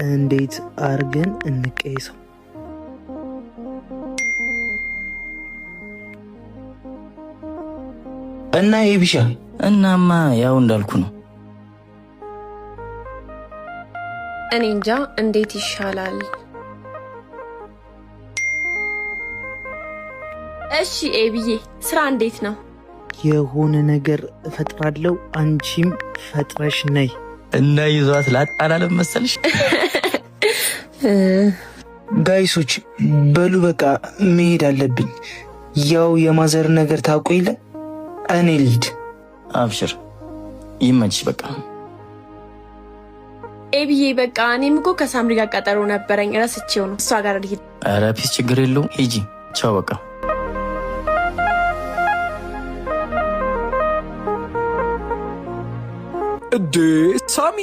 እንዴት አርገን እንቀይሰው? እና ይብሻ እናማ ያው እንዳልኩ ነው። እኔ እንጃ እንዴት ይሻላል? እሺ ኤቢዬ ስራ እንዴት ነው? የሆነ ነገር እፈጥራለሁ፣ አንቺም ፈጥረሽ ነይ። እና ይዟት ላጣላለም መሰልሽ? ጋይሶች በሉ በቃ መሄድ አለብኝ። ያው የማዘር ነገር ታውቁ የለ እኔ ልሂድ። አብሽር ይመችሽ። በቃ ኤቢዬ በቃ እኔም እኮ ከሳምሪ ጋር ቀጠሮ ነበረኝ ረስቼው ነው። እሷ ጋር ልሂድ። ኧረ ፒስ ችግር የለውም ሂጂ። ቻው በቃ እዴ ሳሚ